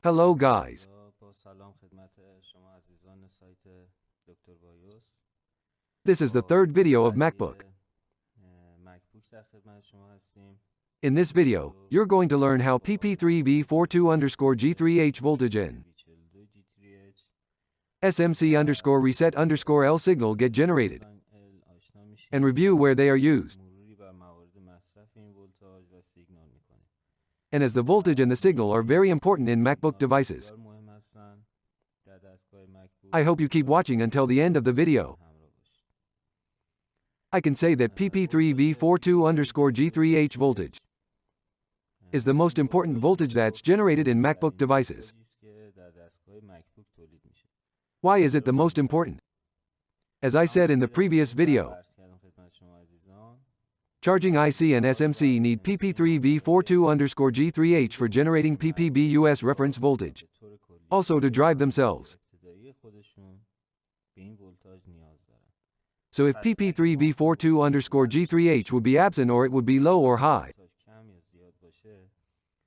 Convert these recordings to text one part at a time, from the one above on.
Hello guys. This is the third video of MacBook. In this video, you're going to learn how PP3V42_G3H voltage in SMC_reset_L signal get generated, and review where they are used. And as the voltage and the signal are very important in MacBook devices, I hope you keep watching until the end of the video. I can say that PP3V42_G3H voltage is the most important voltage that's generated in MacBook devices. Why is it the most important? As I said in the previous video, charging IC and SMC need PP3V42_G3H for generating PPBus reference voltage, also to drive themselves. So if PP3V42_G3H would be absent, or it would be low or high,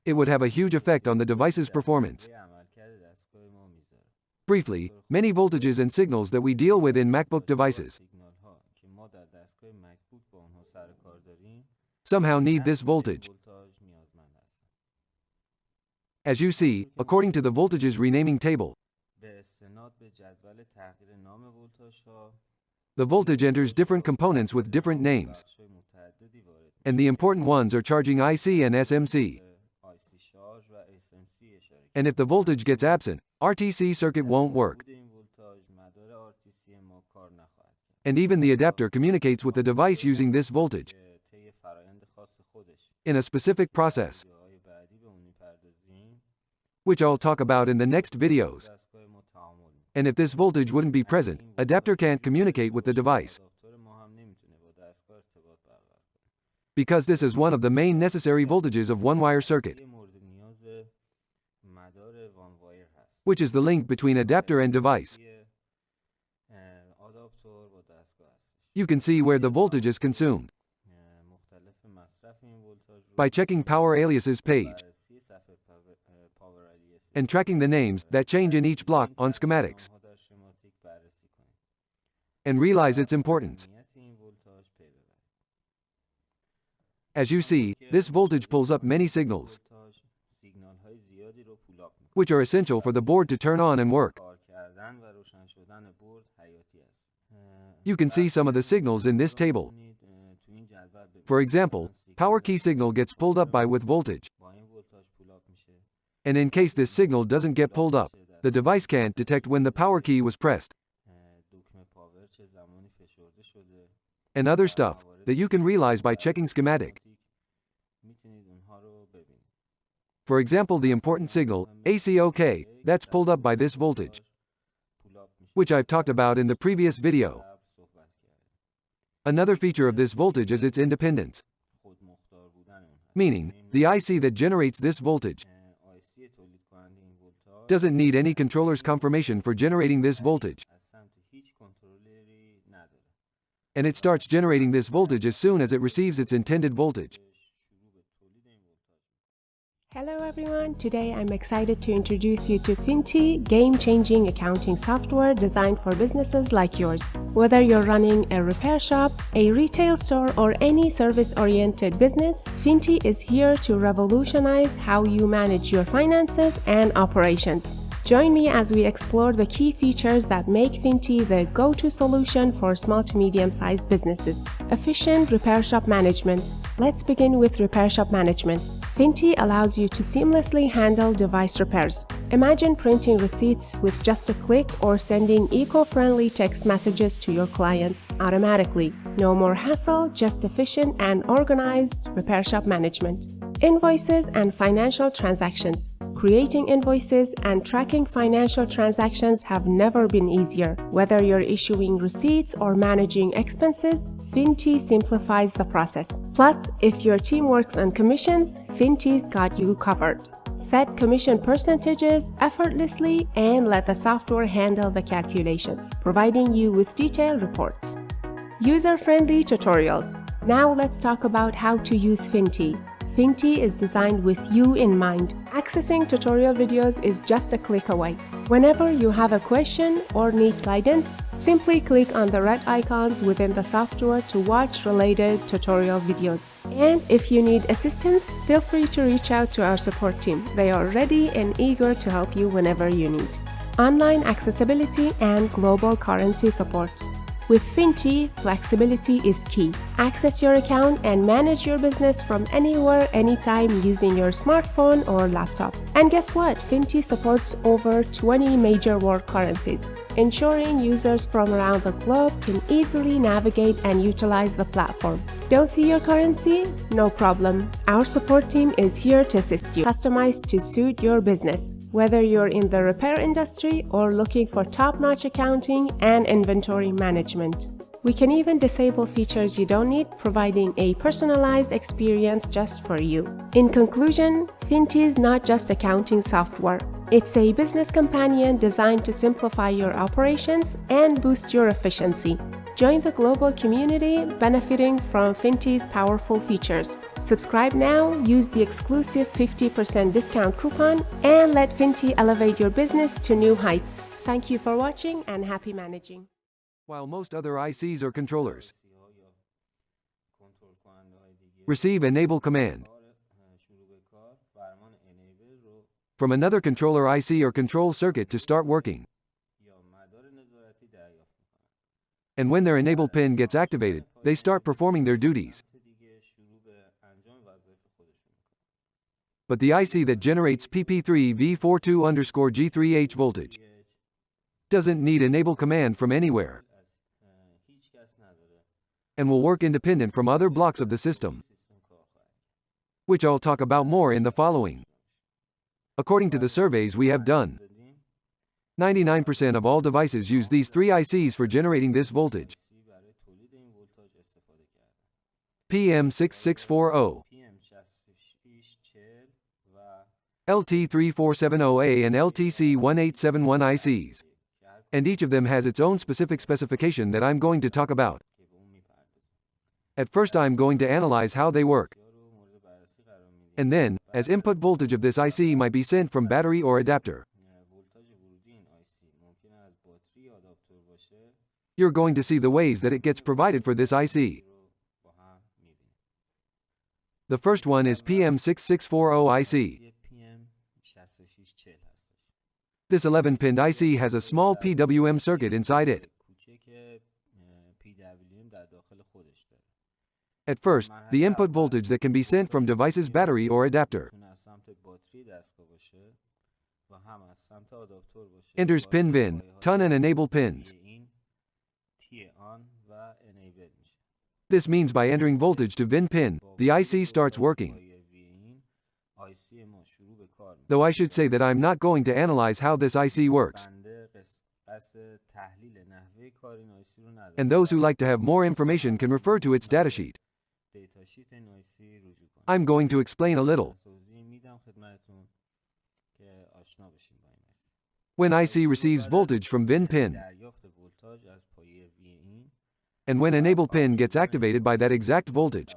it would have a huge effect on the device's performance. Briefly, many voltages and signals that we deal with in MacBook devices somehow need this voltage. As you see, according to the voltages renaming table, the voltage enters different components with different names, and the important ones are charging IC and SMC. And if the voltage gets absent, RTC circuit won't work. And even the adapter communicates with the device using this voltage in a specific process, which I'll talk about in the next videos. And if this voltage wouldn't be present, adapter can't communicate with the device, because this is one of the main necessary voltages of one-wire circuit, which is the link between adapter and device. You can see where the voltage is consumed by checking power aliases page and tracking the names that change in each block on schematics, and realize its importance. As you see, this voltage pulls up many signals, which are essential for the board to turn on and work. You can see some of the signals in this table. For example, power key signal gets pulled up by with voltage. And in case this signal doesn't get pulled up, the device can't detect when the power key was pressed. And other stuff that you can realize by checking schematic. For example, the important signal, ACOK, that's pulled up by this voltage, which I've talked about in the previous video. Another feature of this voltage is its independence, meaning the IC that generates this voltage doesn't need any controller's confirmation for generating this voltage, and it starts generating this voltage as soon as it receives its intended voltage. Hello everyone, today I'm excited to introduce you to Finty, game-changing accounting software designed for businesses like yours. Whether you're running a repair shop, a retail store, or any service-oriented business, Finty is here to revolutionize how you manage your finances and operations. Join me as we explore the key features that make Finty the go-to solution for small to medium-sized businesses. Efficient repair shop management. Let's begin with repair shop management. Finty allows you to seamlessly handle device repairs. Imagine printing receipts with just a click or sending eco-friendly text messages to your clients automatically. No more hassle, just efficient and organized repair shop management. Invoices and financial transactions. Creating invoices and tracking financial transactions have never been easier. Whether you're issuing receipts or managing expenses, Finty simplifies the process. Plus, if your team works on commissions, Finty's got you covered. Set commission percentages effortlessly and let the software handle the calculations, providing you with detailed reports. User-friendly tutorials. Now let's talk about how to use Finty. Finty is designed with you in mind. Accessing tutorial videos is just a click away. Whenever you have a question or need guidance, simply click on the red icons within the software to watch related tutorial videos. And if you need assistance, feel free to reach out to our support team. They are ready and eager to help you whenever you need. Online accessibility and global currency support. With Finty, flexibility is key. Access your account and manage your business from anywhere, anytime using your smartphone or laptop. And guess what? Finty supports over 20 major world currencies, ensuring users from around the globe can easily navigate and utilize the platform. Don't see your currency? No problem. Our support team is here to assist you, customized to suit your business. Whether you're in the repair industry or looking for top-notch accounting and inventory management. We can even disable features you don't need, providing a personalized experience just for you. In conclusion, Finty is not just accounting software. It's a business companion designed to simplify your operations and boost your efficiency. Join the global community benefiting from Finty's powerful features. Subscribe now, use the exclusive 50% discount coupon, and let Finty elevate your business to new heights. Thank you for watching and happy managing. While most other ICs or controllers receive enable command from another controller IC or control circuit to start working. And when their enable pin gets activated, they start performing their duties. But the IC that generates PP3V42_G3H voltage doesn't need enable command from anywhere and will work independent from other blocks of the system, which I'll talk about more in the following. According to the surveys we have done, 99% of all devices use these three ICs for generating this voltage. PM6640, LT3470A and LTC1871 ICs. And each of them has its own specific specification that I'm going to talk about. At first I'm going to analyze how they work. And then, as input voltage of this IC might be sent from battery or adapter, you're going to see the ways that it gets provided for this IC. The first one is PM6640 IC. This 11-pin IC has a small PWM circuit inside it. At first, the input voltage that can be sent from device's battery or adapter enters pin VIN, TON and enable pins. This means by entering voltage to VIN pin, the IC starts working. Though I should say that I'm not going to analyze how this IC works. And those who like to have more information can refer to its datasheet. I'm going to explain a little. When IC receives voltage from VIN pin, and when enable pin gets activated by that exact voltage,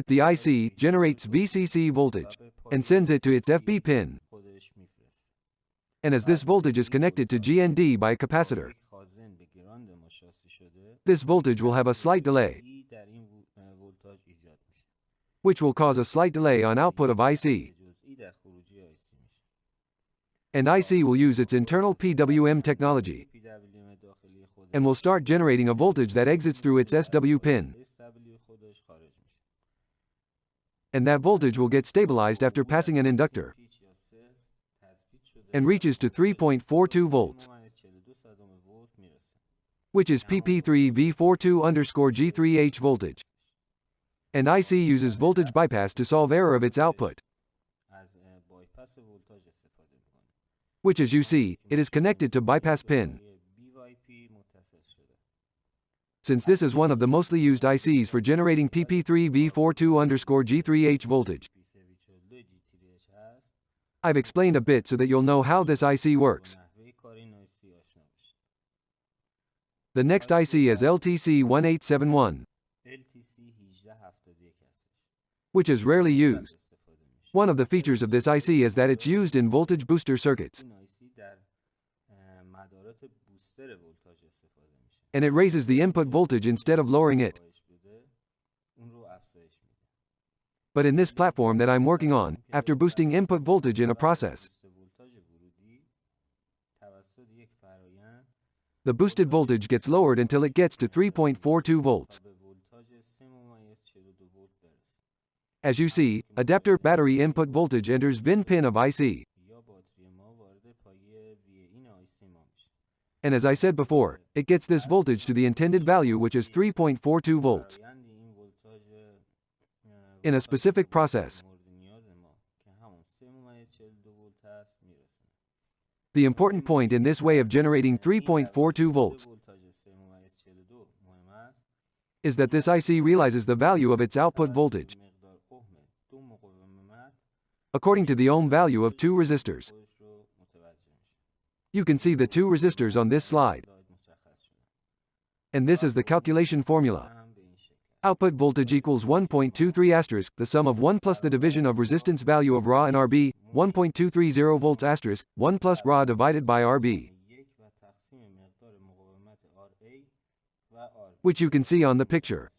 the IC generates VCC voltage and sends it to its FB pin. And as this voltage is connected to GND by a capacitor, this voltage will have a slight delay, which will cause a slight delay on output of IC. And IC will use its internal PWM technology and will start generating a voltage that exits through its SW pin. And that voltage will get stabilized after passing an inductor and reaches to 3.42 volts, which is PP3V42_G3H voltage. And IC uses voltage bypass to solve error of its output, which, as you see, it is connected to bypass pin. Since this is one of the mostly used ICs for generating PP3V42_G3H voltage, I've explained a bit so that you'll know how this IC works. The next IC is LTC1871. which is rarely used. One of the features of this IC is that it's used in voltage booster circuits, and it raises the input voltage instead of lowering it. But in this platform that I'm working on, after boosting input voltage in a process, the boosted voltage gets lowered until it gets to 3.42 volts. As you see, adapter battery input voltage enters VIN pin of IC. And as I said before, it gets this voltage to the intended value, which is 3.42 volts. In a specific process. The important point in this way of generating 3.42 volts is that this IC realizes the value of its output voltage according to the ohm value of two resistors. You can see the two resistors on this slide. And this is the calculation formula. Output voltage equals 1.23 asterisk, the sum of 1 plus the division of resistance value of Ra and Rb, 1.230 volts asterisk, 1 plus Ra divided by Rb, which you can see on the picture.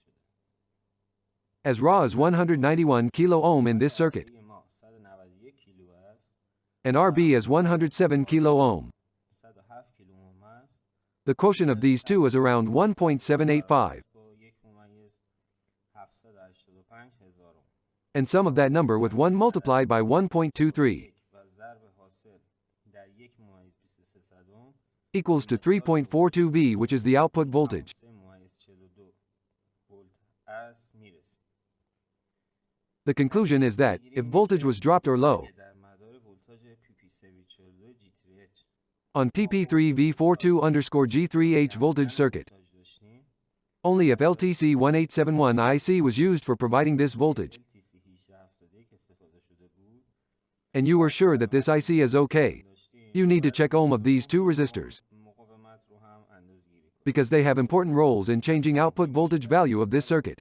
As Ra is 191 kilo ohm in this circuit, and Rb is 107 kilo ohm. The quotient of these two is around 1.785. And sum of that number with 1 multiplied by 1.23 equals to 3.42 V, which is the output voltage. The conclusion is that, if voltage was dropped or low on PP3V42 G3H voltage circuit, only if LTC1871 IC was used for providing this voltage, and you were sure that this IC is okay, you need to check ohm of these two resistors, because they have important roles in changing output voltage value of this circuit.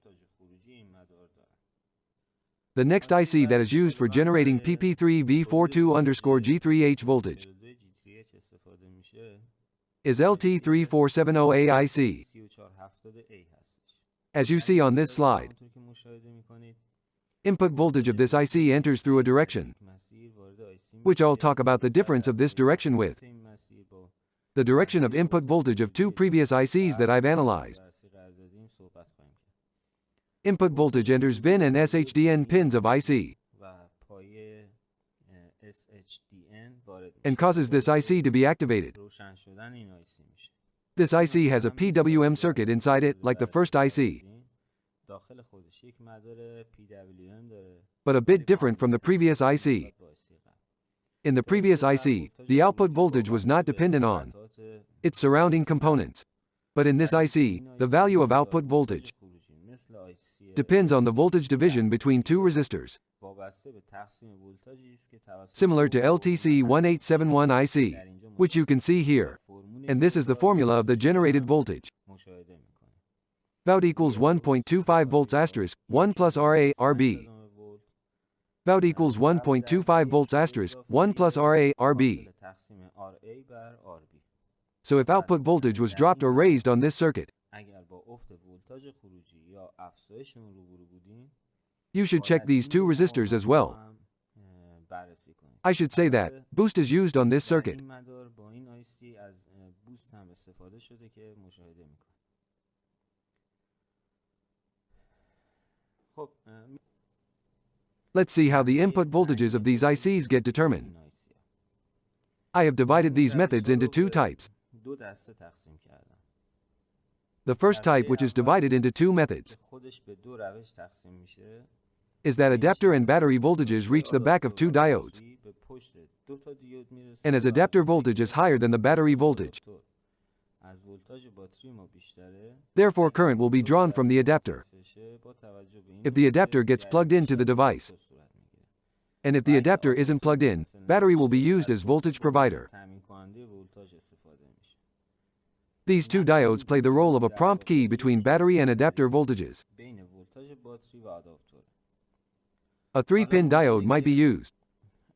The next IC that is used for generating PP3V42 G3H voltage is LT3470A IC. As you see on this slide, input voltage of this IC enters through a direction, which I'll talk about the difference of this direction with the direction of input voltage of two previous ICs that I've analyzed. Input voltage enters VIN and SHDN pins of IC and causes this IC to be activated. This IC has a PWM circuit inside it, like the first IC, but a bit different from the previous IC. In the previous IC, the output voltage was not dependent on its surrounding components. But in this IC, the value of output voltage depends on the voltage division between two resistors, similar to LTC1871 IC, which you can see here. And this is the formula of the generated voltage. Vout equals 1.25 volts asterisk, 1 plus Ra, Rb. Vout equals 1.25 volts asterisk, 1 plus Ra, Rb. So if output voltage was dropped or raised on this circuit, you should check these two resistors as well. I should say that boost is used on this circuit. Let's see how the input voltages of these ICs get determined. I have divided these methods into two types. The first type, which is divided into two methods, is that adapter and battery voltages reach the back of two diodes, and as adapter voltage is higher than the battery voltage, therefore current will be drawn from the adapter if the adapter gets plugged into the device. And if the adapter isn't plugged in, battery will be used as voltage provider. These two diodes play the role of a prompt key between battery and adapter voltages. A 3-pin diode might be used,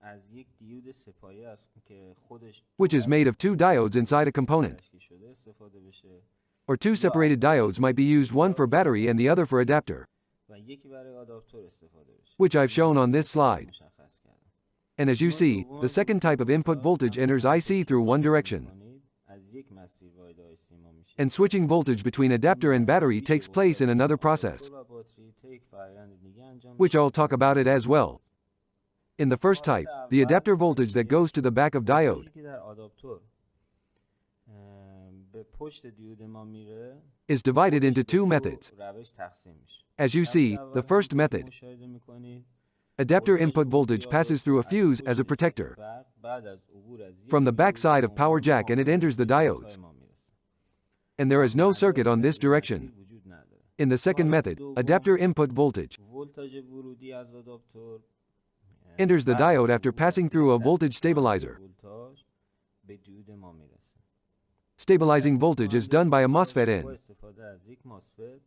از یک دیود سه‌پایه است که خودش which is made of 2 diodes inside a component. تشکیل شده استفاده بشه Or 2 separated diodes might be used, one for battery and the other for adapter, و یکی برای آداپتور استفاده بشه. which I've shown on this slide. مشخص کردم. And as you see, the second type of input voltage enters IC through one direction, از یک مسیر وارد IC ما میشه. and switching voltage between adapter and battery takes place in another process, و باتری یک فرآیند دیگه انجام which I'll talk about it as well. In the first type, the adapter voltage that goes to the back of diode که در آداپتور به پشت دیود ما میره is divided into 2 methods. روش تقسیم میشه. As you see, the first method, مشاهده می‌کنید adapter input voltage passes through a fuse as a protector بعد از عبور از یک from the back side of power jack and it enters the diodes. ما میرسه. And there is no circuit on this direction. وجود نداره. In the second method, adapter input voltage ولتاژ ورودی از آداپتور enters the diode after passing through a voltage stabilizer. ولتاژ به دیود ما میرسه. Stabilizing voltage is done by a MOSFET با in, استفاده از یک ماسفت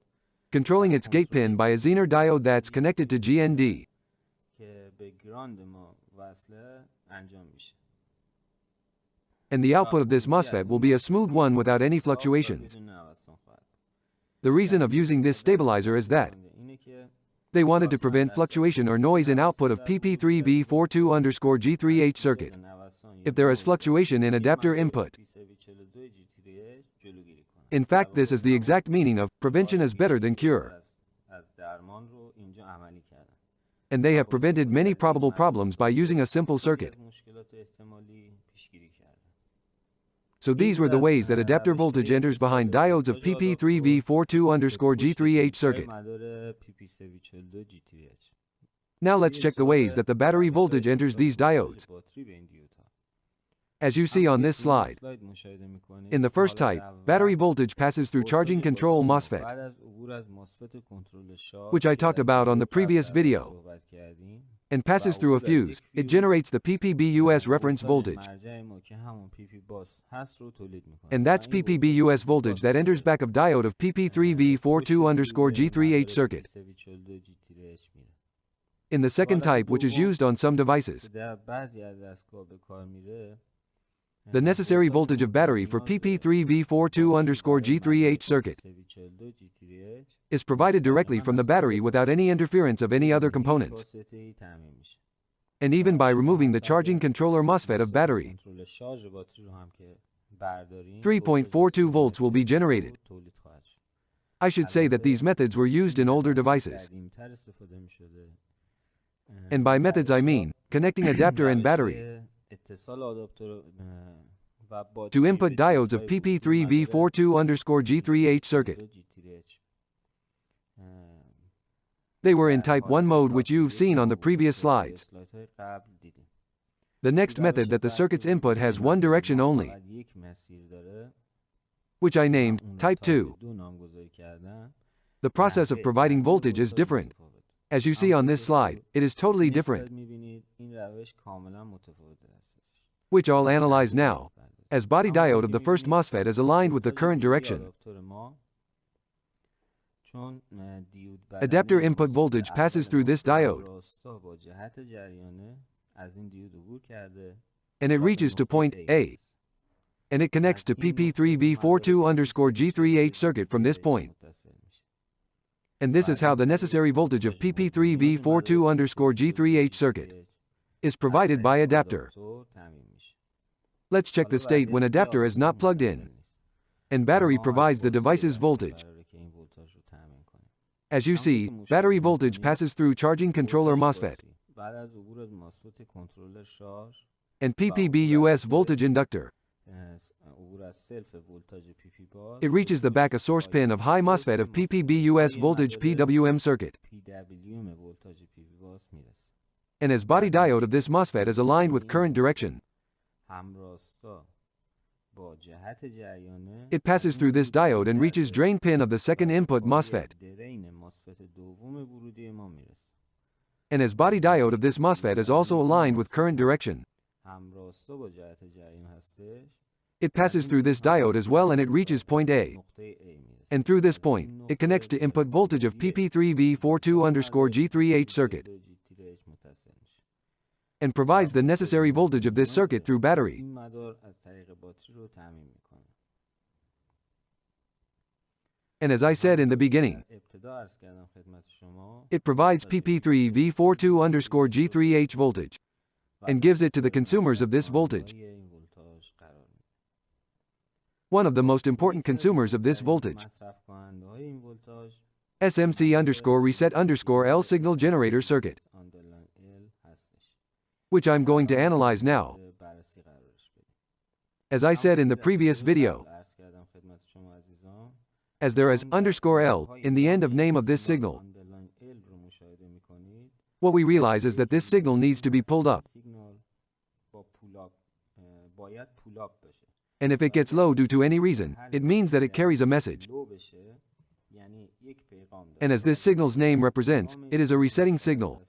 controlling its gate pin by a Zener diode that's connected to GND. که به گراند ما وصله انجام میشه. And the output of this MOSFET will be a smooth one without any fluctuations. بدون نوسان خواهد. The reason of using this stabilizer is that اینه که they wanted to prevent fluctuation or noise in output of PP3V42_G3H circuit نوسان if there is fluctuation in adapter input. PP3V42 G3H جلوگیری کنه. In fact, this is the exact meaning of prevention is better than cure, از درمان رو اینجا عملی کردن. and they have prevented many probable problems by using a simple circuit. مشکلات احتمالی پیشگیری کردن. So these were the ways that adapter voltage enters behind diodes of PP3V42_G3H circuit. مدار PP3V42 G3H. Now let's check the ways that the battery voltage enters these diodes. باتری به این دیودها. As you see on this slide, اسلاید مشاهده می‌کنید. in the first type, battery voltage passes through charging control MOSFET, بعد از عبور از ماسفت کنترل شارژ which I talked about on the previous video, صحبت کردیم. and passes through a fuse. It generates the PPBUS reference voltage, مرجع ما که همون PP باس هست رو تولید می‌کنه. and that's PPBUS voltage that enters back of diode of PP3V42_G3H circuit. PP3V42 G3H میره. In the second type, which is used on some devices, در بعضی از دستگاه به کار میره. the necessary voltage of battery for PP3V42_G3H circuit PP3V42 G3H is provided directly from the battery without any interference of any other components, واسطه‌ای تامین میشه. and even by removing the charging controller MOSFET of battery, کنترل شارژ باتری رو هم که برداریم 3.42 volts will be generated. تولید خواهد شد. I should say that these methods were used in older devices. قدیم‌تر استفاده می‌شده. And by methods I mean connecting adapter and battery اتصال آداپتور و to باتری input به diodes of دیودهای PP3V42_G3H circuit. G3H. They were in type 1 mode, which you've seen on the previous slides. اسلایدهای قبل دیدیم. The next method that the circuit's input has one direction only, فقط یک مسیر داره. which I named اون type 2. دو نامگذاری کردن. The process of providing voltage is different. As you see on this slide, it is totally different, می‌بینید این روش کاملا متفاوت است. which I'll analyze now. As body diode of the first MOSFET is aligned with the current direction, آداپتور ما چون دیود adapter input voltage passes through this diode, راستا با جهت جریانه از این دیود عبور کرده and it reaches to point A, and it connects to PP3V42_G3H circuit from this point. متصل میشه. And this is how the necessary voltage of PP3V42_G3H circuit is provided by adapter. آداپتور تامین میشه. Let's check the state when adapter is not plugged in, and battery provides the device's voltage. قراره که این ولتاژ رو تامین کنه. As you see, battery voltage passes through charging controller MOSFET بعد از عبور از ماسفت کنترل شارژ and PPBUS voltage inductor. عبور از سلف ولتاژ PP باس It reaches the back a source pin of high MOSFET of PPBUS voltage PWM circuit. PWM ولتاژ PP باس میرسه. And as body diode of this MOSFET is aligned with current direction, همراستا با جهت جریانه it passes through this diode and reaches drain pin of the second input MOSFET. درین ماسفت دوم ورودی ما میرسه. And as body diode of this MOSFET is also aligned with current direction, همراستا با جهت جریان هستش. it passes through this diode as well and it reaches point A. نقطه A میرسه. And through this point, it connects to input voltage of PP3V42_G3H circuit. G3H and provides the necessary voltage of this circuit through battery. این مدار از طریق باتری رو تامین میکنه. And as I said in the beginning, ابتدا عرض کردم خدمت شما it provides PP3V42 G3H voltage and gives it to the consumers of this voltage. این ولتاژ قرار میده. One of the most important consumers of this voltage, مصرف کننده های این ولتاژ SMC_reset_L signal generator circuit, آندرلاین ال هستش. which I'm going to analyze now. بررسی قرارش بدیم. As I said in the previous video, عرض کردم خدمت شما عزیزان as there is _L in the end of name of this signal, آندرلاین ال رو مشاهده میکنید. what we realize is that this signal needs to be pulled up, سیگنال با پولاب باید پولاب بشه. and if it gets low due to any reason, it means that it carries a message. لو بشه یعنی یک پیغام داره. And as this signal's name represents, it is a resetting signal.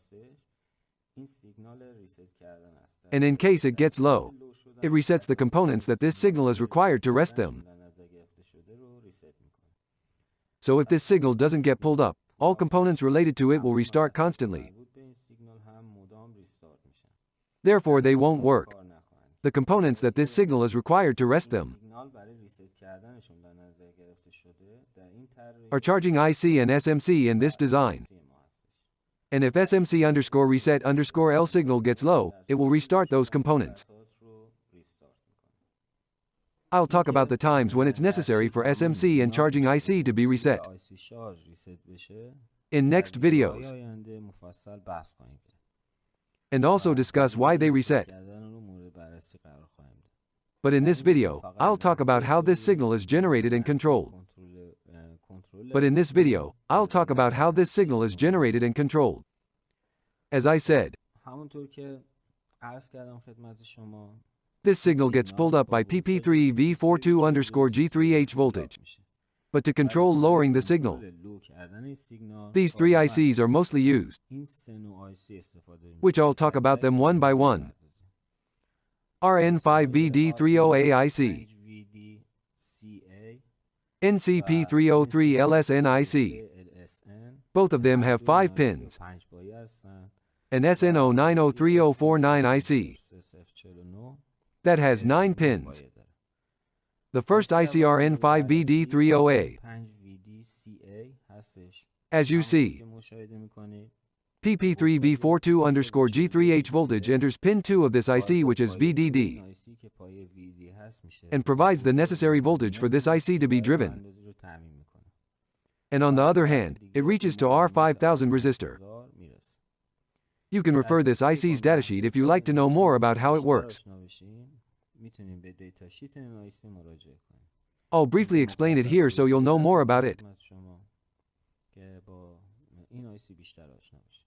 این سیگنال ریست کردن است. And in case it gets low, it resets the components that this signal is required to rest them. در نظر گرفته شده رو ریست میکنه. So if this signal doesn't get pulled up, all components related to it will restart constantly. مربوط به این سیگنال هم مدام ریستارت میشن. Therefore, they won't work. کار نخواهند. The components that this signal is required to rest them سیگنال برای ریست کردنشون در نظر گرفته شده در این طراحی are charging IC and SMC in this design. ما هستش. And if SMC_reset_L signal gets low, it will restart those components. اساس رو ریستارت میکنه. I'll talk about the times when it's necessary for SMC and charging IC to be reset آیسی شارژ ریست بشه. in next در videos, آینده مفصل بحث خواهیم کرد. and also discuss why they reset. کردن رو مورد بررسی قرار خواهیم داد. But in this video, I'll talk about how this signal is generated and controlled. کنترل But in this video, I'll talk about how this signal is generated and controlled. As I said, همونطور که عرض کردم خدمت شما this signal gets pulled up by PP3V42 G3H voltage. But to control lowering the signal, لو کردن این سیگنال these three ICs are mostly used, این سه نوع آیسی استفاده می‌کنیم. which I'll talk about them one by one. RN5VD30A IC, VDCA NCP303LSN IC. LSN Both of them have 5 pins, 5 پایه هستن. and SN090309 IC, 3049 that has 9 pins. پایه داره. The first ICRN5VD30A, 5 VDCA هستش. as you همونطور see, که مشاهده می‌کنید PP3V42 G3H voltage enters pin 2 of this IC, which is VDD, آیسی که پایه VD هست میشه. and provides the necessary voltage for this IC to be driven. اندازه رو تامین می‌کنه. And on the other hand, it reaches to R5000 resistor. میرسه. You can refer this IC's datasheet if you like to know more about how it works. میتونیم به دیتا شیت این آیسی مراجعه کنیم. I'll briefly explain it here so you'll know more about it. خدمت شما که با این آیسی بیشتر آشنا بشید.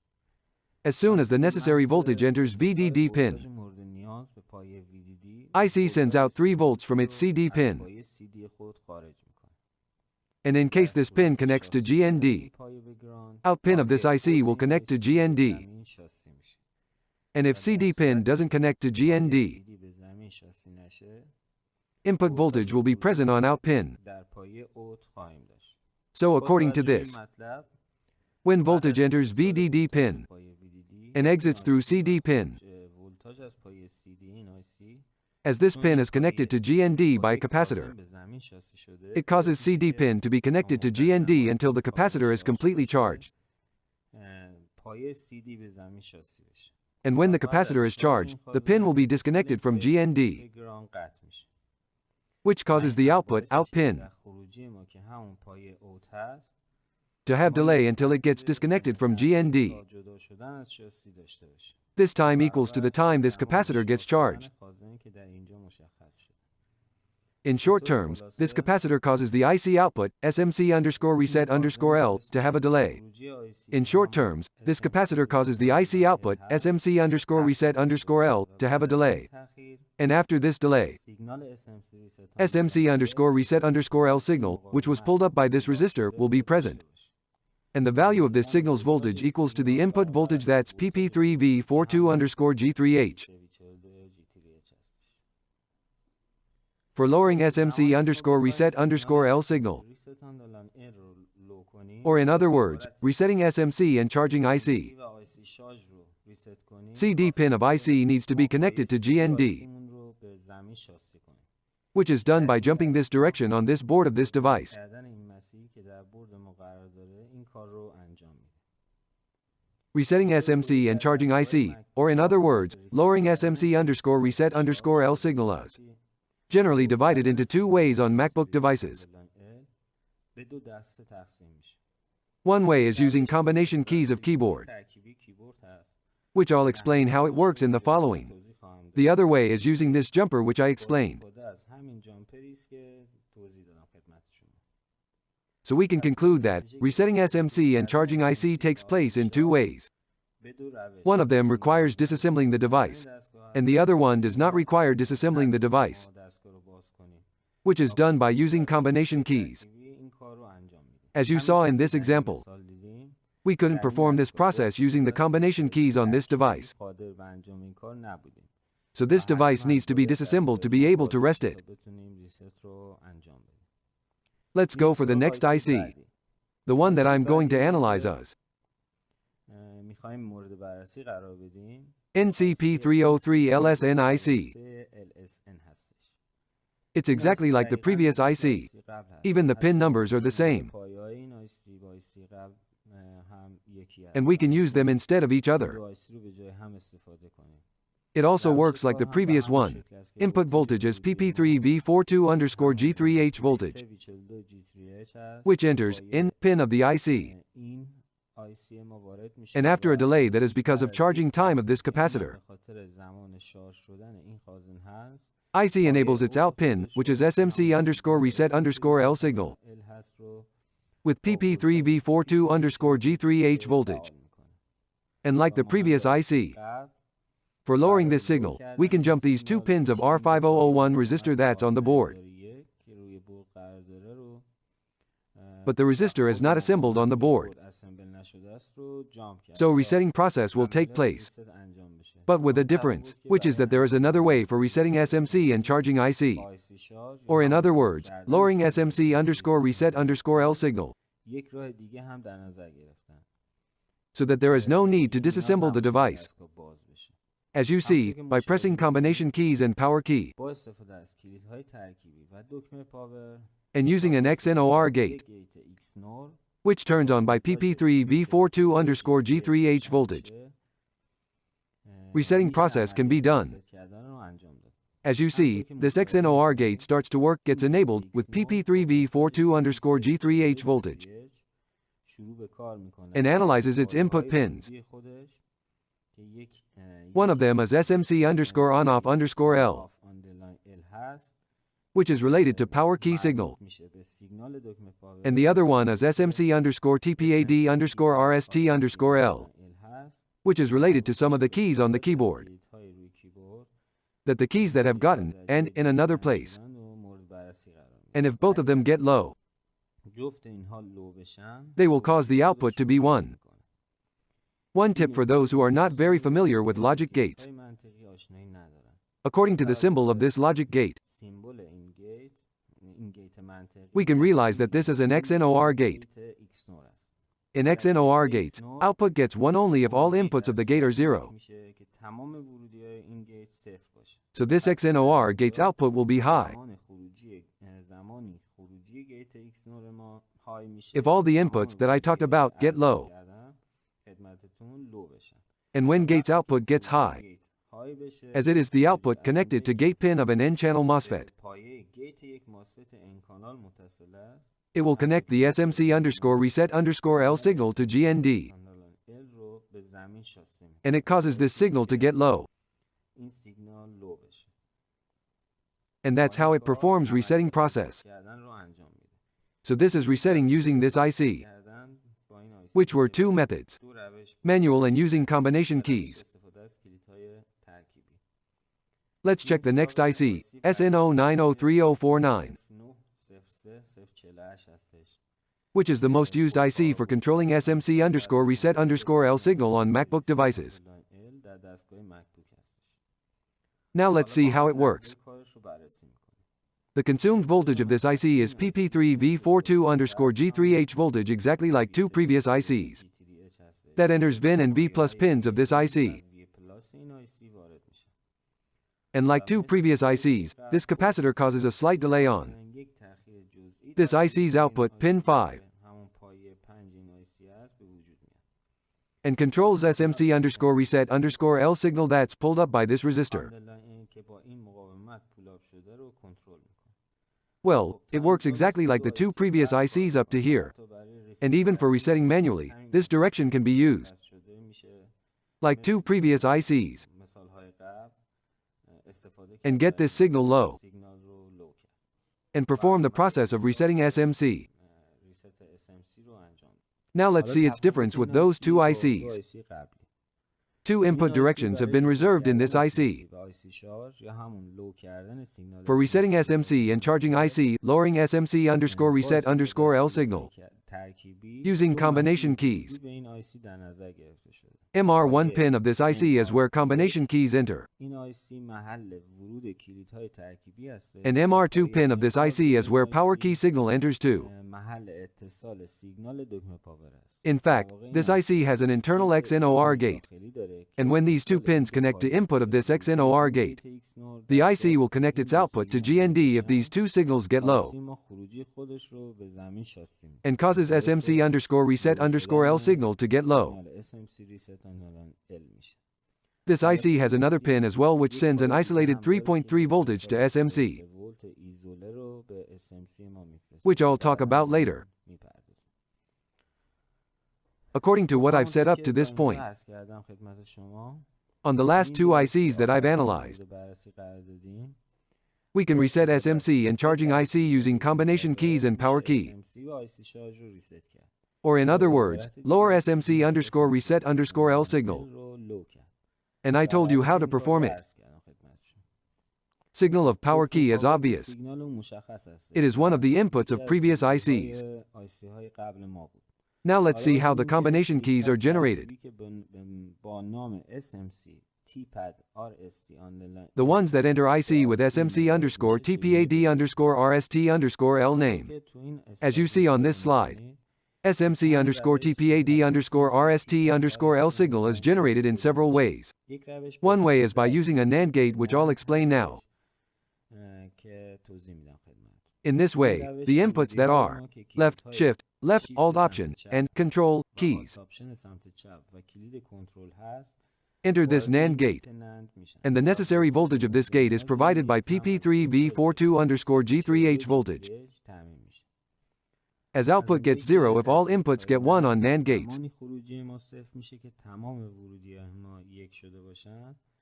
As soon as the necessary voltage enters VDD pin, مورد نیاز به پایه VDD IC sends out 3 volts from its CD pin, پایه CD خود خارج میکنه. and in case this pin connects to GND, پایه بگراند out pin of this IC will connect to GND, زمین شاسی میشه. and if CD pin doesn't connect to GND, CD به زمین شاسی نشه input voltage will be present on out pin. در پایه اوت خواهیم داشت. So according to با توجه this, به مطلب when voltage enters VDD pin پایه VDD and exits through CD pin, ولتاژ از پایه CD این آیسی as this pin is connected to GND by a capacitor, به زمین شاسی شده it causes CD pin to be connected to GND until the capacitor is completely charged. پایه CD به زمین شاسی بشه. And when the capacitor is charged, the pin will be disconnected from GND, بگران قطع میشه. which causes the output out pin در خروجی ما که همون پایه اوت هست to have delay until it gets disconnected from GND. تا جدا شدن از شاسی داشته باشه. This time equals to the time this capacitor gets charged. خازنی که در اینجا مشخص شد. In short terms, this capacitor causes the IC output, SMC_reset_L, to have a delay. خروجی آیسی In short terms, this capacitor causes the IC output, SMC_reset_L, to have a delay. تأخیر And after this delay, سیگنال SMC ریست SMC_reset_L signal, which was pulled up by this resistor, will be present. And the value of this signal's voltage equals to the input voltage, that's PP3V42 G3H. For lowering SMC_reset_L signal, or in other words, resetting SMC and charging IC, ریست کنیم CD pin of IC needs to be connected to GND, آیسیمون رو به زمین شاسی کنیم. which is done by jumping this direction on this board of this device. کردن این مسیری که در برد ما قرار داره این کار رو انجام میده. Resetting SMC and charging IC, or in other words, lowering SMC underscore reset underscore L signal is generally divided into two ways on MacBook devices. به دو دسته تقسیم میشه. One way is using combination keys of keyboard, ترکیبی کیبورد هست. which I'll explain how it works in the following. توضیح خواهم داد. The other way is using this jumper which I explained. استفاده از همین جامپری است که توضیح دادم خدمت شما. So we can conclude that resetting SMC and charging IC takes place in two ways. به دو روش. One of them requires disassembling the device, and the other one does not require disassembling the device, ما دستگاه رو باز کنیم. which is done by using combination keys. ترکیبی این کار رو انجام میده. As you saw in this example, مثال دیدیم we couldn't perform this process using the combination keys on this device, قادر به انجام این کار نبودیم. so this device needs to be disassembled to be able to rest it. بتونیم ریست رو انجام بدیم. Let's go for the next IC. The one that I'm going to analyze is میخوایم مورد بررسی قرار بدیم. NCP303 LSN IC. LSN هستش. It's exactly like the previous IC. Even the pin numbers are the same, پایه‌های این آیسی با آیسی قبل هم یکی هست. and we can use them instead of each دو other. آیسی رو به جای هم استفاده کنیم. It also works like the previous one. Input voltage is PP3V42 underscore G3H voltage, G3H هست. which enters in pin of the IC. این آیسی ما وارد میشه And after a و delay that is because of charging time of this capacitor, به خاطر زمان شارژ شدن این خازن هست. IC enables its out pin, which is SMC underscore reset underscore L signal, L هست رو with PP3V42 underscore G3H voltage. And like the previous IC, قبل for lowering this signal, we can jump these two pins of R5001 resistor that's on the board. که روی بورد قرار داره رو But the resistor is not assembled on the board, اسمبل نشده است رو جامپ کرد. so resetting process will take place, ریست انجام بشه. but with a difference, which is that there is another way for resetting SMC and charging IC, آیسی شارژ or in other words, lowering SMC underscore reset underscore L signal, یک راه دیگه هم در نظر گرفتن. so that there is no need to disassemble the device. دستگاه باز بشه. As you see, by pressing combination keys and power key, با استفاده از کلیدهای ترکیبی و دکمه پاور and using an XNOR gate, گیت ایکس نور which turns on by PP3V42 underscore G3H voltage, resetting process can be done. کردن رو انجام داد. As you see, this XNOR gate starts to work, gets enabled, with PP3V42 underscore G3H voltage, شروع به کار میکنه. and analyzes its input pins. خودش که یک One of them is SMC underscore on-off underscore L, L هست which is related to power key signal, میشه به سیگنال دکمه پاور. and the other one is SMC underscore TPAD underscore RST underscore L, L هست which is related to some of the keys on the keyboard, کلیدهای روی کیبورد that the keys that have gotten, and in another place, و مورد بررسی قرار میده. and if both of them get low, جفت اینها لو بشن they will cause the output to be 1. One tip for those who are not very familiar with logic gates. های منطقی آشنایی ندارن. According to the symbol of this logic gate, سیمبل این گیت منطقی we can realize that this is an XNOR gate. گیت ایکس نور است. In XNOR gates, output gets 1 only if all inputs of the gate are 0. میشه که تمام ورودی‌های این گیت صفر باشه. So this XNOR gate's output will be high زمانی خروجی گیت ایکس نور ما های میشه. if all the inputs that I talked about get low. خدمتتون لو بشن. And when gate's output gets high, گیت های بشه. as it is the output connected to gate pin of an N-channel MOSFET, پایه گیت یک ماسفت ان کانال متصل است. it will connect the SMC underscore reset underscore L signal to GND, کانال L رو به زمین شاسی می‌کنه. and it causes this signal to get low. این سیگنال لو بشه. And that's how it performs resetting process. کردن رو انجام میده. So this is resetting using this IC, کردن با این آیسی which were two methods, دو روش manual and using combination keys. استفاده از کلیدهای ترکیبی. Let's check the next IC, SN09030490, 903 هستش. which is the most used IC for controlling SMC underscore reset underscore L signal on MacBook devices. L در دستگاه مکبوک هستش. Now let's see how it works. کارش رو بررسی می‌کنیم. The consumed voltage of this IC is PP3V42 underscore G3H voltage exactly like two previous ICs. G3H هستش. that enters VIN and V+ pins of this IC. And like two previous ICs, this capacitor causes a slight delay on this IC's output, pin 5, and controls SMC_reset_L signal that's pulled up by this resistor. Well, it works exactly like the two previous ICs up to here. And even for resetting manually, this direction can be used. Like two previous ICs. And get this signal low. And perform the process of resetting SMC. Now let's see its difference with those two ICs. Two input directions have been reserved in this IC. For resetting SMC and charging IC, lowering SMC_reset_L signal. Using combination keys. MR1 pin of this IC is where combination keys enter. And MR2 pin of this IC is where power key signal enters too. In fact, this IC has an internal XNOR gate. And when these two pins connect to input of this XNOR gate, the IC will connect its output to GND if these two signals get low, and causes SMC_reset_L signal to get low. This IC has another pin as well which sends an isolated 3.3 voltage to SMC, which I'll talk about later. According to what I've set up to this point, on the last two ICs that I've analyzed, we can reset SMC and charging IC using combination keys and power key. Or in other words, lower SMC_reset_L signal. And I told you how to perform it. Signal of power key is obvious. It is one of the inputs of previous ICs. Now let's see how the combination keys are generated. The ones that enter IC with SMC_TPAD_RST_L name. As you see on this slide, SMC_TPAD_RST_L signal is generated in several ways. One way is by using a NAND gate, which I'll explain now. In this way, the inputs that are left, shift, left, alt option, and control keys enter this NAND gate, and the necessary voltage of this gate is provided by PP3V42_G3H voltage. As output gets 0 if all inputs get 1 on NAND gates.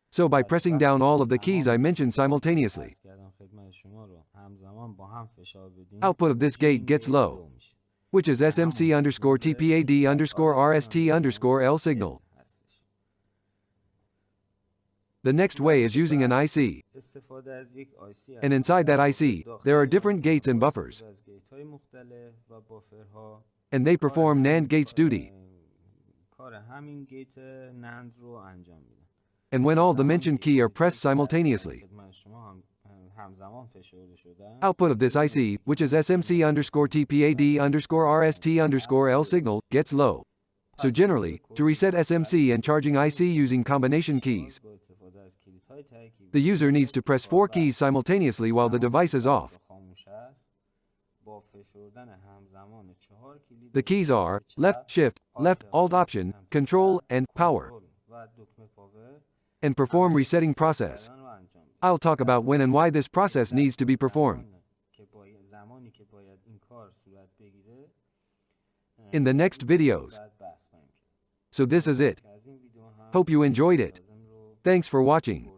So by pressing down all of the keys I mentioned simultaneously, output of this gate gets low, which is SMC_TPAD_RST_L signal. The next way is using an IC. And inside that IC, there are different gates and buffers. And they perform NAND gates duty. And when all the mentioned key are pressed simultaneously, output of this IC, which is SMC_TPAD_RST_L signal, gets low. So generally, to reset SMC and charging IC using combination keys, the user needs to press 4 keys simultaneously while the device is off. The keys are left, shift, left, alt option, control, and power. And perform resetting process. I'll talk about when and why this process needs to be performed in the next videos. So this is it. Hope you enjoyed it. Thanks for watching.